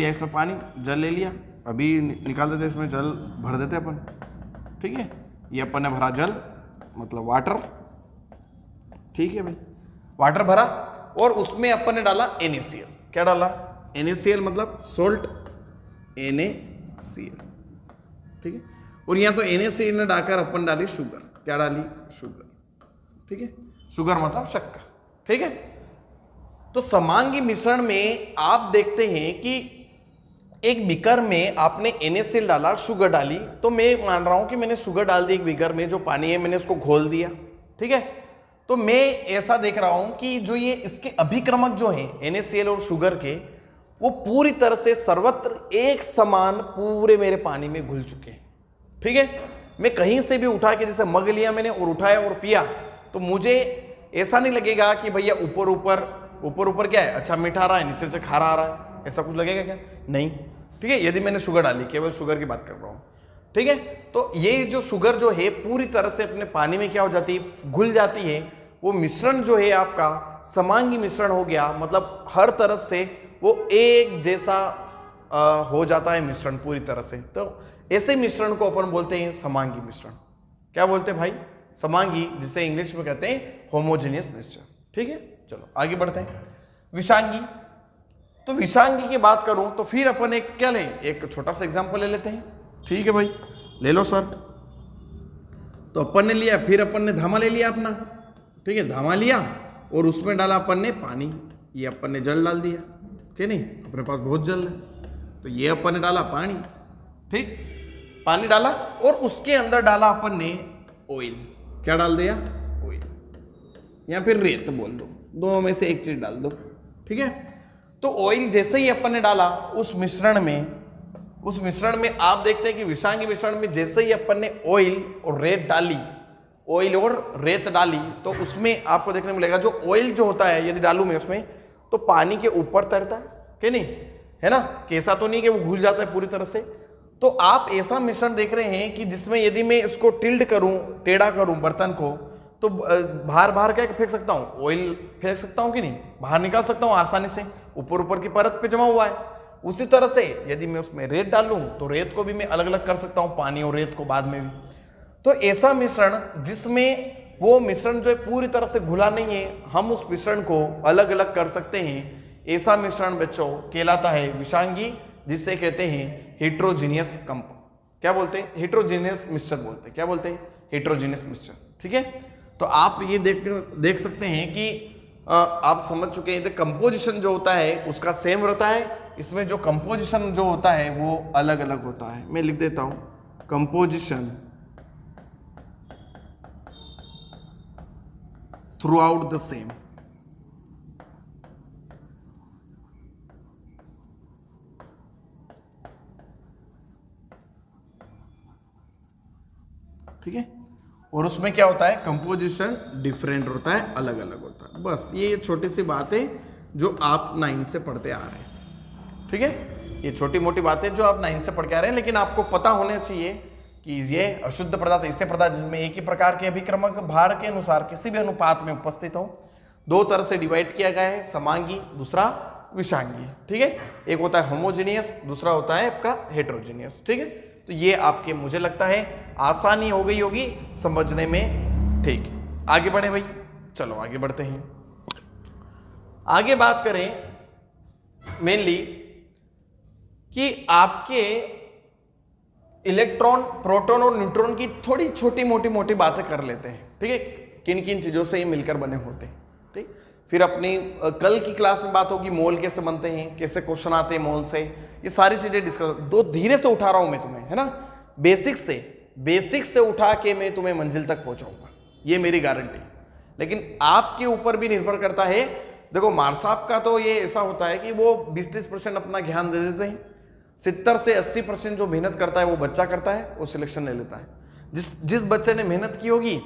इसमें पानी, जल ले लिया, अभी निकाल देते, इसमें जल भर देते अपन, ठीक है। ये अपन ने भरा जल, मतलब वाटर, ठीक है भाई, वाटर भरा और उसमें अपन ने डाला NaCl। क्या डाला? NaCl मतलब सोल्ट, NaCl, ठीक है। और यहाँ तो NaCl ने डालकर अपन डाली शुगर। क्या डाली? शुगर, ठीक है। शुगर मतलब शक्कर, ठीक है। तो समांगी मिश्रण में आप देखते हैं कि एक बीकर में आपने NaCl डाला, शुगर डाली, तो मैं मान रहा हूं कि मैंने शुगर डाल दी एक बीकर में, जो पानी है मैंने उसको घोल दिया, ठीक है। तो मैं ऐसा देख रहा हूं कि जो ये इसके अभिक्रमक जो हैं NaCl और शुगर के, वो पूरी तरह से सर्वत्र एक समान पूरे मेरे पानी में घुल चुके हैं, ठीक है। मैं कहीं से भी उठा के, जैसे मग लिया मैंने और उठाया और पिया, तो मुझे ऐसा नहीं लगेगा कि भैया ऊपर ऊपर क्या है, अच्छा मीठा आ रहा है, नीचे से खारा आ रहा है, ऐसा कुछ लगेगा क्या? नहीं, ठीक है। यदि मैंने शुगर डाली, केवल शुगर की बात कर रहा हूं, ठीक है। तो ये जो शुगर जो है पूरी तरह से अपने पानी में क्या हो जाती है? घुल जाती है। वो मिश्रण जो है आपका समांगी मिश्रण हो गया, मतलब हर तरफ से वो एक जैसा हो जाता है मिश्रण पूरी तरह से। तो ऐसे मिश्रण को अपन बोलते हैं समांगी मिश्रण। क्या बोलते हैं भाई? समांगी, जिसे इंग्लिश में कहते हैं होमोजेनियस मिक्सचर। ठीक है, चलो आगे बढ़ते हैं। विषांगी, तो विषांगी की बात करूं तो फिर अपन एक क्या ले, एक छोटा सा एग्जांपल ले लेते हैं। ठीक है भाई, ले लो सर। तो अपन ने लिया, फिर अपन ने धामा ले लिया अपना। ठीक है, धामा लिया और उसमें डाला अपन ने पानी, ये अपन ने जल डाल दिया। कि नहीं, अपने पास बहुत जल है, तो ये अपन ने डाला पानी। ठीक, पानी डाला और उसके अंदर डाला अपन ने ऑयल। क्या डाल दिया? ऑयल, या फिर रेत बोल दो, दोनों में से एक चीज डाल दो। ठीक है, तो ऑयल जैसे ही अपन ने डाला उस मिश्रण में आप देखते हैं कि विषांगी मिश्रण में जैसे ही अपन ने ऑयल और रेत डाली, ऑयल और रेत डाली, तो उसमें आपको देखने मिलेगा जो ऑयल जो होता है यदि डालूं मैं उसमें, तो पानी के ऊपर तैरता है। कि नहीं, है ना, कैसा तो नहीं कि वो घुल जाता है पूरी तरह से। तो आप ऐसा मिश्रण देख रहे हैं कि जिसमें यदि मैं इसको टिल्ड करूं, टेढ़ा करूं बर्तन को, तो बाहर क्या फेंक सकता हूं? ऑयल फेंक सकता हूं कि नहीं, बाहर निकाल सकता हूं आसानी से, ऊपर की परत पे जमा हुआ है। उसी तरह से यदि मैं उसमें रेत डालूं तो रेत को भी मैं अलग अलग कर सकता हूं, पानी और रेत को बाद में भी। तो ऐसा मिश्रण जिसमें वो मिश्रण जो है पूरी तरह से घुला नहीं है, हम उस मिश्रण को अलग अलग कर सकते हैं। ऐसा मिश्रण बच्चों कहलाता है विषांगी, जिसे कहते हैं हेट्रोजीनियस कंपाउंड। क्या बोलते हैं? हेट्रोजीनियस मिक्सचर बोलते हैं। क्या बोलते हैं? Heterogeneous mixture. ठीक है, तो आप ये देख सकते हैं कि आप समझ चुके हैं, कंपोजिशन जो होता है उसका सेम रहता है, इसमें जो कंपोजिशन जो होता है वो अलग अलग होता है। मैं लिख देता हूं, composition through out the same. ठीक है, और उसमें क्या होता है? कंपोजिशन डिफरेंट होता है, अलग अलग होता है। बस ये छोटी सी बात है जो आप 9 से पढ़ते आ रहे हैं। ठीक है, ये छोटी मोटी बातें जो आप 9 से पढ़ के आ रहे हैं, लेकिन आपको पता होना चाहिए कि ये अशुद्ध पदार्थ ऐसे पदार्थ जिसमें एक ही प्रकार के अभिक्रमक भार के अनुसार किसी भी अनुपात में उपस्थित हो, दो तरह से डिवाइड किया गया है, समांगी, दूसरा विषांगी। ठीक है, एक होता है होमोजेनियस, दूसरा होता है आपका हेट्रोजेनियस। ठीक है, तो ये आपके मुझे लगता है आसानी हो गई होगी समझने में। ठीक, आगे बढ़े भाई, चलो आगे बढ़ते हैं। आगे बात करें मेनली कि आपके इलेक्ट्रॉन, प्रोटॉन और न्यूट्रॉन की थोड़ी छोटी मोटी बातें कर लेते हैं। ठीक है, किन किन चीजों से ये मिलकर बने होते हैं। ठीक, फिर अपनी कल की क्लास में बात होगी मोल कैसे बनते हैं, कैसे क्वेश्चन आते हैं मोल से, ये सारी चीजें डिस्कस। दो धीरे से उठा रहा हूं मैं तुम्हें, है ना, बेसिक से उठा के मैं तुम्हें मंजिल तक पहुंचाऊंगा, ये मेरी गारंटी। लेकिन आपके ऊपर भी निर्भर करता है। देखो मार साहब का तो ये ऐसा होता है कि वो 20-30% अपना ज्ञान दे देते हैं, 70 से 80% जो मेहनत करता है वो बच्चा करता है, वो सिलेक्शन ले लेता है। जिस बच्चे ने मेहनत की होगी,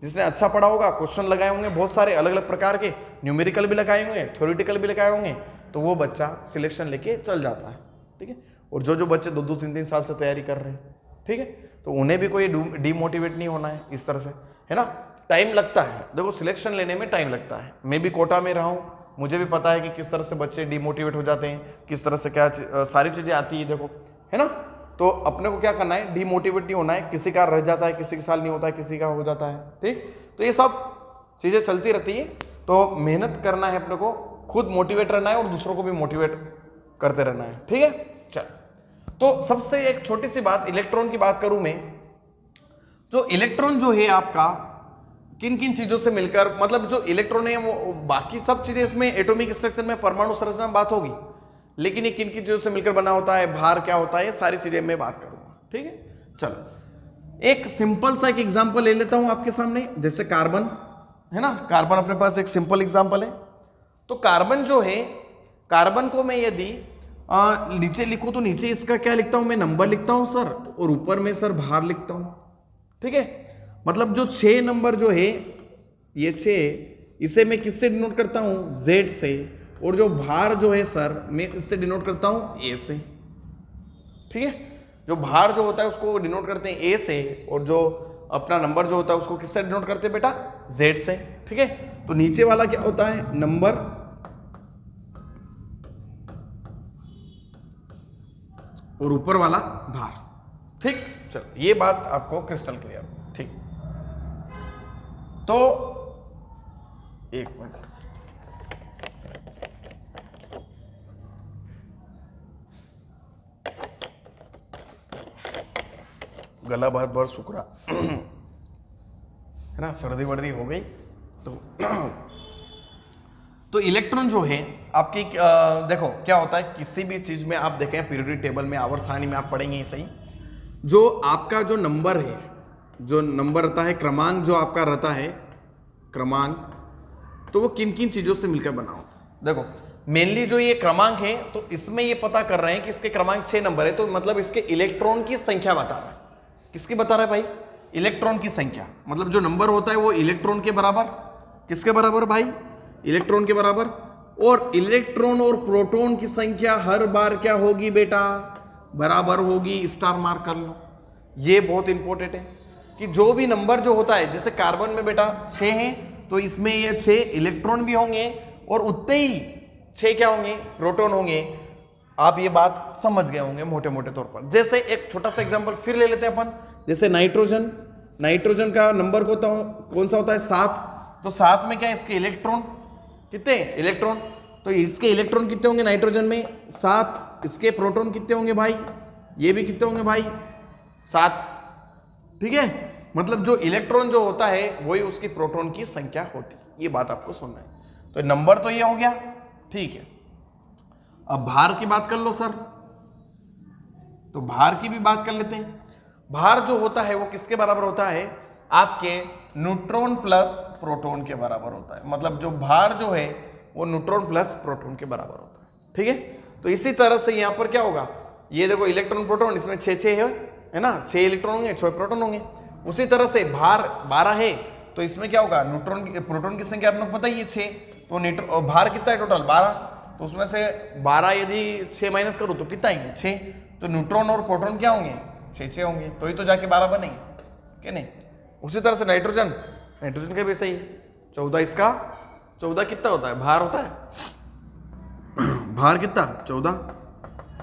जिसने अच्छा पढ़ा होगा, क्वेश्चन लगाए होंगे बहुत सारे अलग अलग प्रकार के, न्यूमेरिकल भी लगाए होंगे, थ्योरेटिकल भी लगाए होंगे, तो वो बच्चा सिलेक्शन लेके चल जाता है। ठीक है, और जो बच्चे 2-3 साल से तैयारी कर रहे हैं, ठीक है, तो उन्हें भी कोई डीमोटिवेट नहीं होना है इस तरह से, है ना। टाइम लगता है, देखो सिलेक्शन लेने में टाइम लगता है। मैं भी कोटा में रहा हूँ, मुझे भी पता है कि किस तरह से बच्चे डीमोटिवेट हो जाते हैं, किस तरह से क्या सारी चीजें आती है, देखो, है ना। तो अपने को क्या करना है, डीमोटिवेट नहीं होना है। किसी का रह जाता है, किसी के साल नहीं होता है, किसी का हो जाता है। ठीक, तो ये सब चीजें चलती रहती है। तो मेहनत करना है अपने को, खुद मोटिवेट रहना है और दूसरों को भी मोटिवेट करते रहना है। ठीक है, चल। तो सबसे एक छोटी सी बात, इलेक्ट्रॉन की बात करूं मैं, जो इलेक्ट्रॉन जो है आपका किन किन चीजों से मिलकर, मतलब जो इलेक्ट्रॉन है वो बाकी सब चीजें इसमें एटॉमिक स्ट्रक्चर में, परमाणु संरचना में बात होगी, लेकिन ये किन किन चीजों से मिलकर बना होता है, भार क्या होता है, ये सारी चीजें मैं बात करूंगा। ठीक है, चलो एक सिंपल सा एक एग्जांपल ले लेता हूं आपके सामने, जैसे कार्बन है ना। कार्बन अपने पास एक सिंपल एग्जांपल है। तो कार्बन जो है, कार्बन को मैं यदि नीचे लिखूं तो नीचे इसका क्या लिखता हूं मैं, नंबर लिखता हूं सर, और ऊपर में सर भार लिखता हूं। ठीक है, मतलब जो 6 नंबर जो है, ये 6, इसे मैं किससे डिनोट करता हूं, Z से, और जो भार जो है सर मैं इससे डिनोट करता हूं A से। ठीक है, जो भार जो होता है उसको डिनोट करते हैं A से, और जो अपना नंबर जो होता है उसको किससे डिनोट करते हैं बेटा, Z से। ठीक है, तो नीचे वाला क्या होता है, नंबर, और ऊपर वाला भार। ठीक, चलो ये बात आपको क्रिस्टल क्लियर, ठीक। तो एक मिनट, गला बहुत सूख रहा है ना, सर्दी वर्दी हो गई तो इलेक्ट्रॉन जो है आपकी देखो क्या होता है, किसी भी चीज में आप देखें पीरियोडिक टेबल में, आवर्त सारणी में आप पढ़ेंगे ये सही, जो आपका जो नंबर है, जो नंबर रहता है, क्रमांक जो आपका रहता है, क्रमांक, तो वो किन किन चीजों से मिलकर बना होता है। देखो मेनली जो ये क्रमांक है, तो इसमें ये पता कर रहे हैं कि इसके क्रमांक 6 नंबर है, तो मतलब इसके इलेक्ट्रॉन की संख्या बता रहा है। किसकी बता रहा है भाई? इलेक्ट्रॉन की संख्या। मतलब जो नंबर होता है वो इलेक्ट्रॉन के बराबर, किसके बराबर भाई? इलेक्ट्रॉन के बराबर। और इलेक्ट्रॉन और प्रोटॉन की संख्या हर बार क्या होगी बेटा? बराबर होगी। स्टार मार्क कर लो, ये बहुत इंपॉर्टेंट है कि जो भी नंबर जो होता है, जैसे कार्बन में बेटा 6 है, तो इसमें ये 6 इलेक्ट्रॉन भी होंगे और उतने ही 6 क्या होंगे? प्रोटॉन होंगे। आप ये बात समझ गए होंगे मोटे मोटे तौर पर। जैसे एक छोटा सा एग्जांपल फिर ले लेते हैं अपन, जैसे नाइट्रोजन, नाइट्रोजन का नंबर कौन सा होता है? 7। तो 7 में क्या है? इसके इलेक्ट्रॉन कितने? इलेक्ट्रॉन, तो इसके इलेक्ट्रॉन कितने होंगे नाइट्रोजन में? 7। इसके प्रोटॉन कितने होंगे भाई? ये भी कितने होंगे भाई? 7। ठीक है, मतलब जो इलेक्ट्रॉन जो होता है वही उसकी प्रोटॉन की संख्या होती है। ये बात आपको सुनना है। तो नंबर तो ये हो गया, ठीक है। अब भार की बात कर लो सर, तो भार की भी बात कर लेते हैं। भार जो होता है वो किसके बराबर होता है? आपके न्यूट्रॉन प्लस प्रोटॉन के बराबर होता है। मतलब जो भार जो है वो न्यूट्रॉन प्लस प्रोटॉन के बराबर होता है। ठीक है, तो इसी तरह से यहां पर क्या होगा? ये देखो इलेक्ट्रॉन प्रोटॉन, इसमें 6 है ना, 6 इलेक्ट्रॉन होंगे, 6 प्रोटॉन होंगे। उसी तरह से भार 12 है, तो इसमें क्या होगा? प्रोटॉन की संख्या आपको पता ही है 6, तो भार कितना है टोटल? 12। तो उसमें से 12 यदि 6 माइनस करूं तो कितना आएंगे? 6। तो न्यूट्रॉन और प्रोटॉन क्या होंगे? 6 होंगे, तो ही तो जाके 12 बनेंगे, क्या नहीं? उसी तरह से नाइट्रोजन, नाइट्रोजन का भी सही है 14। इसका 14 कितना होता है? भार होता है भार कितना? 14,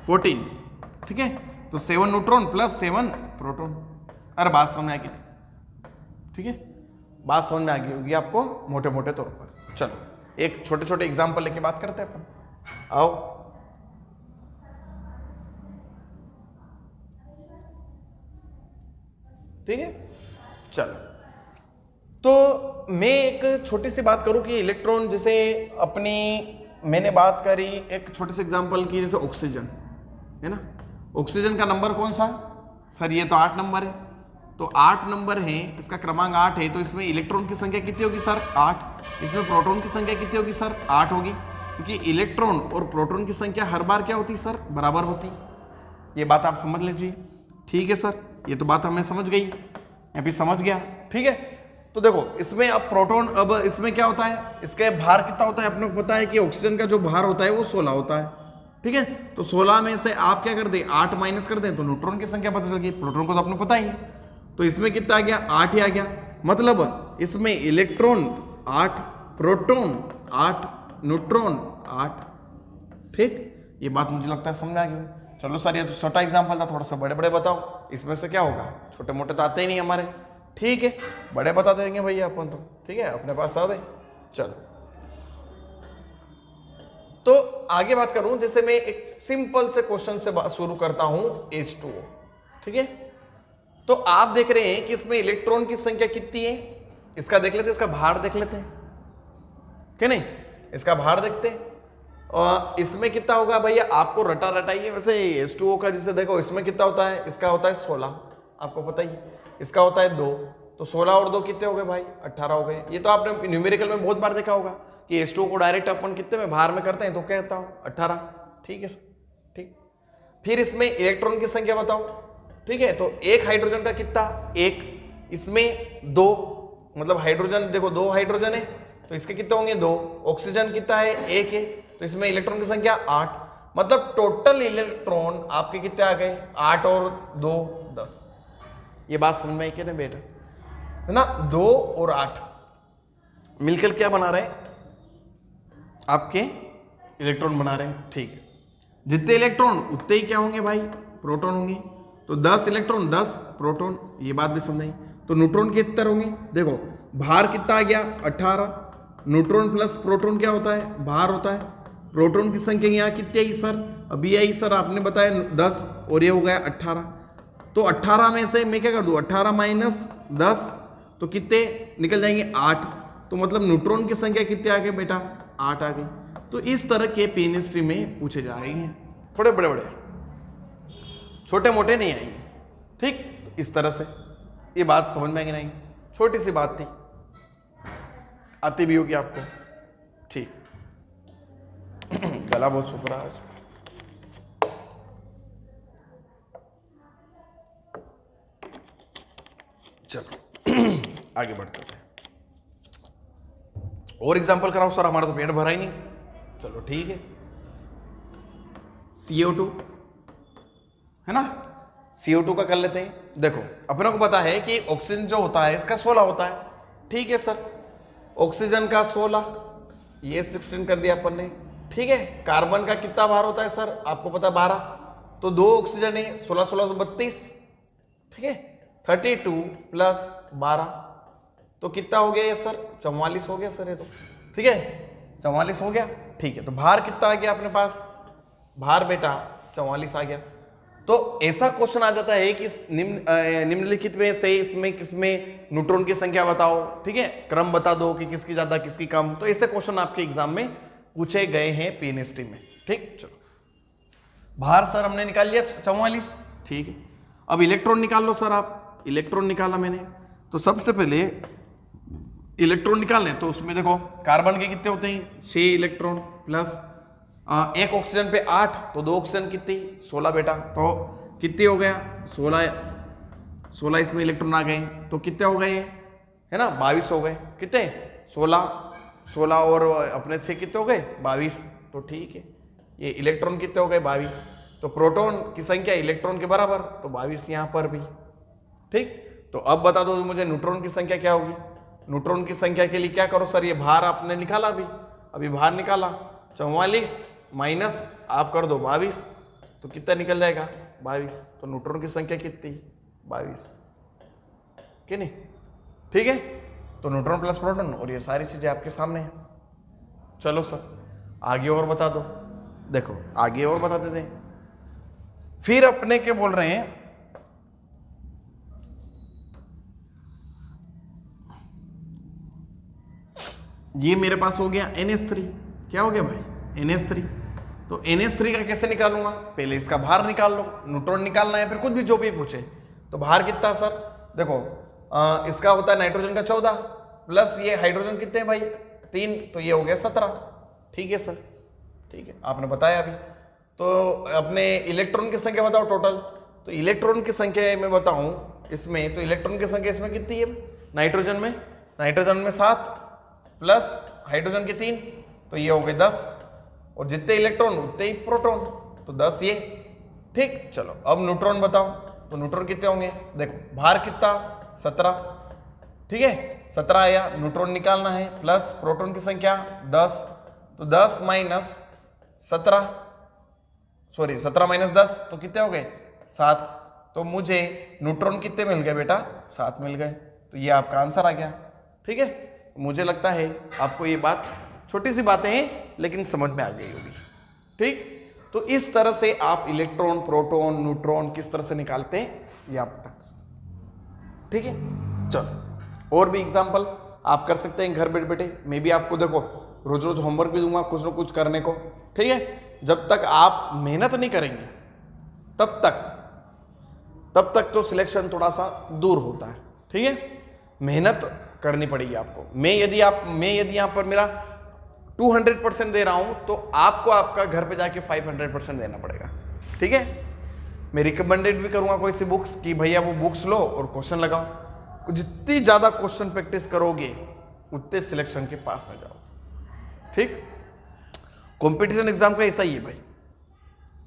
14। ठीक है, तो 7 न्यूट्रॉन प्लस 7 प्रोटॉन। अरे बात समझ में आ गई? ठीक है, बात समझ में आ गई होगी आपको मोटे मोटे तौर पर। चलो एक छोटे छोटे एग्जाम्पल लेके बात करते हैं अपन। आओ, ठीक है, चलो। तो मैं एक छोटी सी बात करूं कि इलेक्ट्रॉन, जैसे अपनी मैंने बात करी एक छोटे से एग्जांपल की, जैसे ऑक्सीजन है ना, ऑक्सीजन का नंबर कौन सा? सर ये तो 8 नंबर है, तो 8 नंबर है, इसका क्रमांक 8 है, तो इसमें इलेक्ट्रॉन की संख्या कितनी होगी सर? 8। इसमें प्रोटॉन की संख्या कितनी होगी सर? 8 होगी, क्योंकि इलेक्ट्रॉन और प्रोटॉन की संख्या हर बार क्या होती सर? बराबर होती। ये बात आप समझ लीजिए। ठीक है सर, ये तो बात हमें समझ गई, मैं भी समझ गया। ठीक है, तो देखो इसमें अब प्रोटॉन, अब इसमें क्या होता है? इसके भार कितना होता है? अपने को पता है कि ऑक्सीजन का जो भार होता है वो 16 होता है। ठीक है, तो 16 में से आप क्या कर दें? 8 माइनस कर दें, तो न्यूट्रॉन की संख्या पता चल गई। प्रोटॉन को तो आपने पता ही है, तो इसमें कितना आ गया? 8 ही आ गया। मतलब इसमें इलेक्ट्रॉन 8, प्रोटॉन 8, न्यूट्रॉन 8। ठीक, ये बात मुझे लगता है समझ में आ गई। चलो सर ये तो छोटा एग्जांपल था, थोड़ा सा बड़े बड़े बताओ, इसमें से क्या होगा? छोटे मोटे तो आते ही नहीं हमारे। ठीक है, बड़े बता देंगे भैया अपन तो। ठीक है, अपने पास आ गए। चलो, तो आगे बात करूं, जैसे मैं एक सिंपल से क्वेश्चन से शुरू करता हूं, H2O। ठीक है, तो आप देख रहे हैं कि इसमें इलेक्ट्रॉन की संख्या कितनी है? इसका देख लेते हैं, इसका भार देख लेते हैं, क्या नहीं? इसका भार देखते हैं, और इसमें कितना होगा भैया? आपको रटा रटाइए वैसे। H2O का जैसे देखो, इसमें कितना होता है? इसका होता है 16, आपको पता ही। इसका होता है 2, तो 16 और 2 कितने हो गए भाई? 18 हो गए। ये तो आपने न्यूमेरिकल में बहुत बार देखा होगा कि H2O को डायरेक्ट अपन कितने में भार में करते हैं, तो कहता हूं 18। ठीक है सर, ठीक। फिर इसमें इलेक्ट्रॉन की संख्या बताओ। ठीक है, तो एक हाइड्रोजन का कितना? 1। इसमें 2, मतलब हाइड्रोजन देखो 2 हाइड्रोजन है, तो इसके कितने होंगे? 2। ऑक्सीजन कितना है? 1 है, तो इसमें इलेक्ट्रॉन की संख्या 8। मतलब टोटल इलेक्ट्रॉन आपके कितने आ गए? 8 और 2 10। ये बात समझ में आई कि नहीं बेटा? है ना, 2 और 8 मिलकर क्या बना रहे हैं? आपके इलेक्ट्रॉन बना रहे हैं। ठीक है, जितने इलेक्ट्रॉन उतने ही क्या होंगे भाई? प्रोटॉन होंगे। तो 10 इलेक्ट्रॉन 10 प्रोटॉन, ये बात भी समझाई। तो न्यूट्रॉन कितने होंगे, देखो भार कितना आ गया 18, न्यूट्रॉन प्लस प्रोटॉन क्या होता है, भार होता है। प्रोटॉन की संख्या यहाँ कितनी आई सर, अभी आई सर आपने बताया 10 और ये हो गया 18। तो 18 में से मैं क्या कर दूँ, 18 माइनस 10 तो कितने निकल जाएंगे 8। तो मतलब न्यूट्रॉन की संख्या कितनी आ गई बेटा, 8 आ गई। तो इस तरह के केमिस्ट्री में पूछे जाएंगे, थोड़े बड़े बड़े, छोटे मोटे नहीं आएंगे। ठीक, तो इस तरह से ये बात समझ में आएगी नहीं, छोटी सी बात थी, आती भी होगी आपको। ठीक, गला बहुत सूख रहा है आज। चलो आगे बढ़ते थे, और एग्जांपल कराओ सर, हमारा तो पेट भरा ही नहीं। चलो ठीक है, CO2 है ना, CO2 का कर लेते हैं। देखो अपने को पता है कि ऑक्सीजन जो होता है इसका 16 होता है। ठीक है सर, ऑक्सीजन का 16, ये 16 कर दिया अपन ने। ठीक है, कार्बन का कितना भार होता है सर, आपको पता है 12, तो 2 ऑक्सीजन है, 16 16 तो 32। ठीक है, 32 प्लस 12 तो कितना हो गया ये सर, 44 हो गया सर ये तो। ठीक है, 44 हो गया। ठीक है, तो भार कितना आ गया अपने पास, भार बेटा 44 आ गया। तो ऐसा क्वेश्चन आ जाता है कि निम्नलिखित में से इसमें किसमें न्यूट्रॉन की संख्या बताओ। ठीक है, क्रम बता दो कि किसकी ज्यादा किसकी कम। तो ऐसे क्वेश्चन आपके एग्जाम में पूछे गए हैं पीएनएसटी में। ठीक, चलो भार सर हमने निकाल लिया 44। ठीक है, अब इलेक्ट्रॉन निकाल लो सर आप। इलेक्ट्रॉन निकाला मैंने, तो सबसे पहले इलेक्ट्रॉन निकालने, तो उसमें देखो कार्बन के कितने होते हैं 6 इलेक्ट्रॉन प्लस एक ऑक्सीजन पे 8, तो 2 ऑक्सीजन कितनी 16 बेटा। तो कितने हो गया 16 इसमें इलेक्ट्रॉन आ गए, तो कितने हो गए है ना 22 हो गए। कितने 16 और अपने 6 कितने हो गए 22। तो ठीक है, ये इलेक्ट्रॉन कितने हो गए 22। तो प्रोटॉन की संख्या इलेक्ट्रॉन के बराबर, तो 22 यहां पर भी। ठीक, तो अब बता दो मुझे न्यूट्रॉन की संख्या क्या होगी। न्यूट्रॉन की संख्या के लिए क्या करो सर, ये भार आपने निकाला अभी भार निकाला 44 माइनस आप कर दो 22, तो कितना निकल जाएगा 22। तो न्यूट्रॉन की संख्या कितनी 22, कि नहीं। ठीक है, तो न्यूट्रॉन प्लस प्रोटॉन और ये सारी चीजें आपके सामने हैं। चलो सर आगे और बता दो। देखो आगे और बता देते हैं, फिर अपने के बोल रहे हैं ये मेरे पास हो गया NH3। क्या हो गया भाई NH3। तो NH3 का कैसे निकालूंगा, पहले इसका भार निकाल लो। न्यूट्रॉन निकालना है फिर कुछ भी जो भी पूछे। तो भार कितना सर, देखो इसका होता है नाइट्रोजन का 14 प्लस ये हाइड्रोजन कितने हैं भाई 3, तो ये हो गया 17। ठीक है सर, ठीक है आपने बताया अभी। तो अपने इलेक्ट्रॉन की संख्या बताओ टोटल। तो इलेक्ट्रॉन की संख्या मैं बताऊं इसमें, तो इलेक्ट्रॉन की संख्या इसमें कितनी है नाइट्रोजन में 7 प्लस हाइड्रोजन के 3, तो ये हो गए 10, और जितने इलेक्ट्रॉन उतने ही प्रोटॉन, तो 10 ये। ठीक, चलो अब न्यूट्रॉन बताओ। तो न्यूट्रॉन कितने होंगे, देखो भार कितना 17। ठीक है 17 आया, न्यूट्रॉन निकालना है प्लस प्रोटॉन की संख्या 10, तो 10 माइनस 17, सॉरी 17 माइनस 10 तो कितने हो गए 7। तो मुझे न्यूट्रॉन कितने मिल गए बेटा 7 मिल गए। तो ये आपका आंसर आ गया। ठीक है, मुझे लगता है आपको ये बात छोटी सी बातें हैं लेकिन समझ में आ गई होगी। ठीक, तो इस तरह से आप इलेक्ट्रॉन प्रोटॉन न्यूट्रॉन किस तरह से निकालते हैं ये आप बता सकते। ठीक है, चलो और भी एग्जांपल आप कर सकते हैं घर बैठे बैठे। मैं भी आपको देखो रोज रोज होमवर्क भी दूंगा कुछ ना कुछ करने को। ठीक है, जब तक आप मेहनत नहीं करेंगे तब तक तो सिलेक्शन थोड़ा सा दूर होता है। ठीक है, मेहनत करनी पड़ेगी आपको। मैं यदि यहाँ पर मेरा 200% दे रहा हूं तो आपको आपका घर पे जाके 500% देना पड़ेगा। ठीक है, मैं रिकमेंडेड भी करूंगा कोई सी बुक्स कि भैया वो बुक्स लो और क्वेश्चन लगाओ। जितनी ज्यादा क्वेश्चन प्रैक्टिस करोगे उतने सिलेक्शन के पास में जाओ। ठीक, कंपटीशन एग्जाम का ऐसा ही है भाई।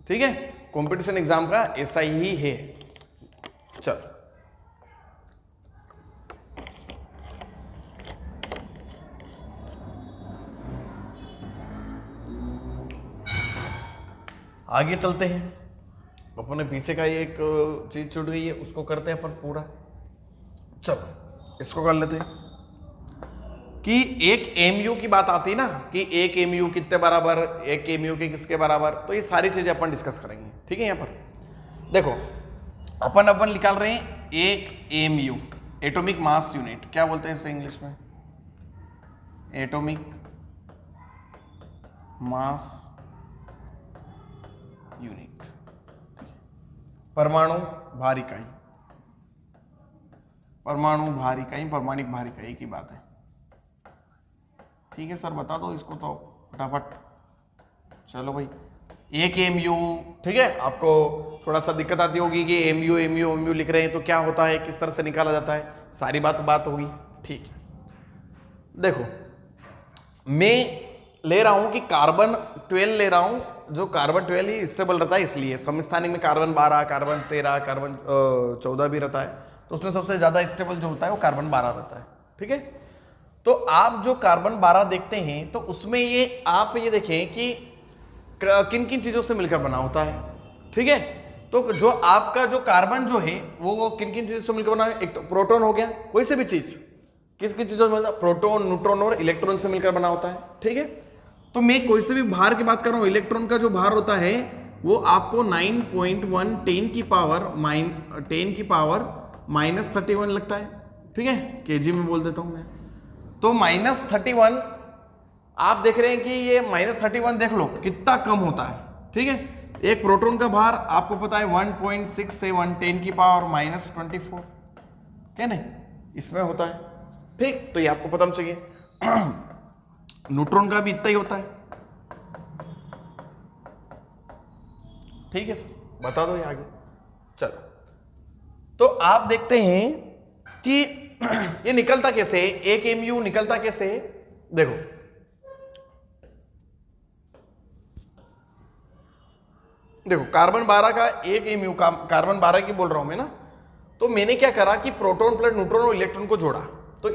ठीक है, कंपटीशन एग्जाम का ऐसा ही है। चल आगे चलते हैं। अपने पीछे का एक चीज छूट गई है, उसको करते हैं अपन पूरा। चलो इसको कर लेते हैं कि एक एमयू की बात आती है ना, कि एक एमयू कितने बराबर, एक एमयू के किसके बराबर, तो ये सारी चीजें अपन डिस्कस करेंगे। ठीक है, यहाँ पर देखो अपन निकाल रहे हैं एक एमयू, एटॉमिक मास यूनिट, क्या बोलते हैं इसे इंग्लिश में, एटॉमिक मास यूनिट, परमाणु भार इकाई, परमाणु भार इकाई, परमाणिक भार इकाई की बात है। ठीक है सर, बता दो इसको तो फटाफट। चलो भाई, एक एमयू, ठीक है, आपको थोड़ा सा दिक्कत आती होगी कि एमयू एमयू एमयू लिख रहे हैं तो क्या होता है, किस तरह से निकाला जाता है, सारी बात होगी। ठीक है, देखो मैं ले रहा हूं कि कार्बन 12 ले रहा हूं, जो कार्बन 12 ही स्टेबल रहता है, इसलिए समस्थानिक में कार्बन 12, कार्बन 13, कार्बन 14 भी रहता है, तो उसमें सबसे ज्यादा स्टेबल जो होता है वो कार्बन 12 रहता है। ठीक है, तो आप जो कार्बन 12 देखते हैं तो उसमें ये आप ये देखें कि किन किन चीजों से मिलकर बना होता है। ठीक है, तो जो आपका जो कार्बन जो है वो किन किन चीजों से मिलकर बना है, एक तो प्रोटॉन हो गया, कोई से भी चीज किस किन चीजों से मिलता है, प्रोटॉन, न्यूट्रॉन और इलेक्ट्रॉन से मिलकर बना होता है। ठीक है, तो मैं कोई से भी भार की बात कर रहा हूं, इलेक्ट्रॉन का जो भार होता है वो आपको 9.1 10 की पावर -31 लगता है। ठीक है, केजी में बोल देता हूं मैं, तो -31 आप देख रहे हैं कि ये -31 देख लो कितना कम होता है। ठीक है, एक प्रोटॉन का भार आपको पता है 1.67 10 की पावर -24, क्या नहीं इसमें होता है। ठीक, तो ये आपको पता होना चाहिए। न्यूट्रॉन का भी इतना ही होता है। ठीक है सर, बता दो ये आगे। चलो, तो आप देखते हैं कि ये निकलता कैसे, एक एमयू निकलता कैसे, देखो कार्बन 12 का एक एमयू, कार्बन 12 की बोल रहा हूं मैं ना, तो मैंने क्या करा कि प्रोटॉन प्लस न्यूट्रॉन और इलेक्ट्रॉन को जोड़ा, तो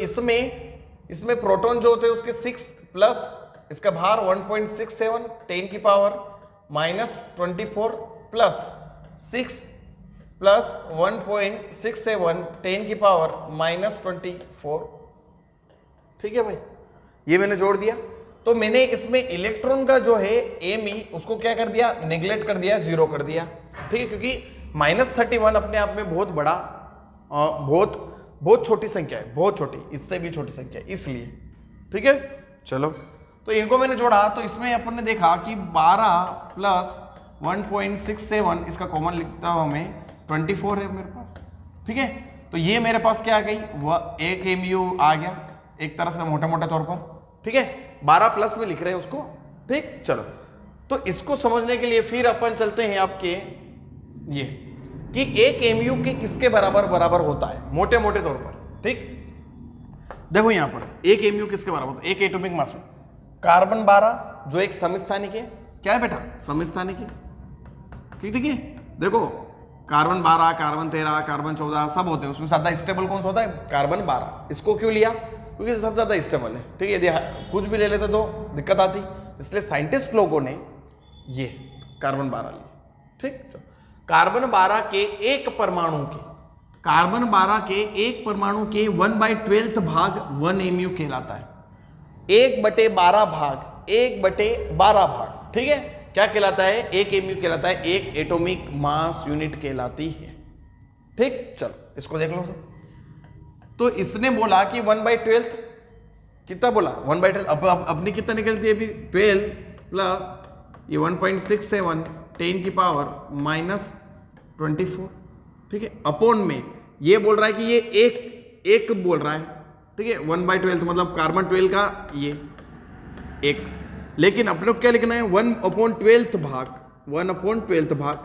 इसमें प्रोटॉन जो होते हैं उसके 6 प्लस इसका भार 1.67 10 की पावर -24 प्लस 6 प्लस 1.67 10 की पावर -24। ठीक है भाई, ये मैंने जोड़ दिया। तो मैंने इसमें इलेक्ट्रॉन का जो है एमी उसको क्या कर दिया, नेग्लेक्ट कर दिया, 0 कर दिया। ठीक है, क्योंकि -31 अपने आप में बहुत बड़ा, बहुत छोटी संख्या है, बहुत छोटी, इससे भी छोटी संख्या है, इसलिए। ठीक है, चलो तो इनको मैंने जोड़ा, तो इसमें अपन ने देखा कि 12 प्लस 1.67, इसका कॉमन लिखता हूं मैं 24 है मेरे पास। ठीक है, तो ये मेरे पास क्या आ गई, वह एक एमयू आ गया एक तरह से मोटे मोटे तौर पर। ठीक है, 12 प्लस में लिख रहे हैं उसको। ठीक, चलो तो इसको समझने के लिए फिर अपन चलते हैं आपके ये कि एक एमयू के किसके बराबर होता है मोटे मोटे तौर पर। ठीक, देखो यहां पर एक एमयू किसके बराबर होता है, एक एटॉमिक मास में कार्बन 12 जो एक समस्थानिक है, क्या है बेटा, समस्थानिक है। ठीक है, देखो कार्बन 12, कार्बन 13, कार्बन 14 सब होते हैं, उसमें ज्यादा स्टेबल कौन सा होता है, कार्बन 12। इसको क्यों लिया, क्योंकि सबसे ज्यादा स्टेबल है। ठीक है, यदि कुछ भी ले लेते तो दिक्कत आती, इसलिए साइंटिस्ट लोगों ने ये कार्बन 12 लिया। ठीक, कार्बन 12 के एक परमाणु के, कार्बन 12 के एक परमाणु के 1/12 भाग 1 एमयू कहलाता है। 1/12 भाग 1/12 भाग, ठीक है, क्या कहलाता है, एक एमयू कहलाता है, एक एटॉमिक मास यूनिट कहलाती है। ठीक, चलो इसको देख लो सर। तो इसने बोला कि 1/12 कितना बोला, 1/12 अपनी कितना निकलती है अभी 12 प्लस ये 1.67 10 की पावर -24। ठीक है, अपॉन में ये बोल रहा है कि ये एक बोल रहा है। ठीक है, 1/12 मतलब कार्बन 12 का ये एक, लेकिन अपने को क्या लिखना है, 1/12 भाग 1/12 भाग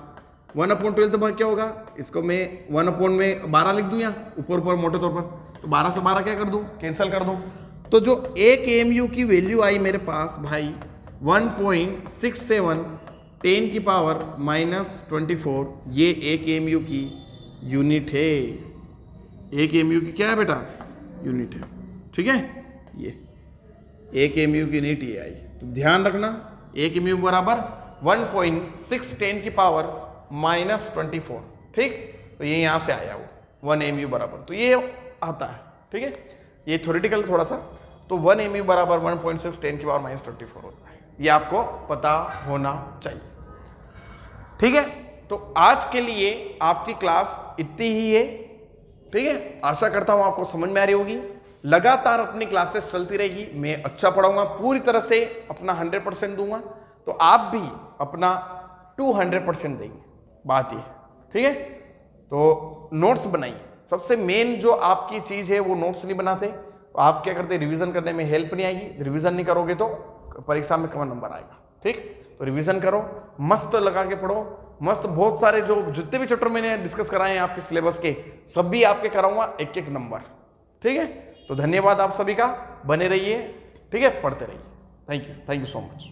1/12 भाग क्या होगा, इसको मैं 1/12 लिख दूं, या ऊपर मोटे तौर पर, तो 12 से 12 क्या कर दूं, कैंसिल कर दूं। तो जो एक एमयू की वैल्यू आई मेरे पास भाई 1.67 10 की पावर -24, ये एक एमयू की यूनिट है। एक एमयू की क्या है बेटा, यूनिट है। ठीक है, ये एक एमयू की यूनिट ये आई, तो ध्यान रखना एक एमयू बराबर 1.6 10 की पावर -24, ठीक। तो ये यहाँ से आया वो 1 mu बराबर, तो ये आता है, ठीक है। ये थ्योरेटिकल थोड़ा सा, तो 1 mu बराबर 1.6 10 की पावर -24 होता है, ये आपको पता होना चाहिए, ठीक है। तो आज के लिए आपकी क्लास इतनी ही है, ठीक है। आशा करता हूं आपको समझ में आ रही होगी। लगातार अपनी क्लासेस चलती रहेगी, मैं अच्छा पढ़ाऊंगा, पूरी तरह से अपना 100% दूंगा, तो आप भी अपना 200% देंगे, बात ये, ठीक है। तो नोट्स बनाइए, सबसे मेन जो आपकी चीज है वो नोट्स नहीं बनाते, तो आप क्या करते, रिवीजन करने में हेल्प नहीं आएगी, रिवीजन नहीं करोगे तो परीक्षा में कम नंबर आएगा, ठीक। तो रिवीजन करो, मस्त लगा के पढ़ो, मस्त। बहुत सारे जो जितने भी चैप्टर मैंने डिस्कस कराए हैं आपके सिलेबस के, सभी आपके कराऊंगा 1-1 नंबर, ठीक है। तो धन्यवाद आप सभी का, बने रहिए, ठीक है, पढ़ते रहिए। Thank you so much.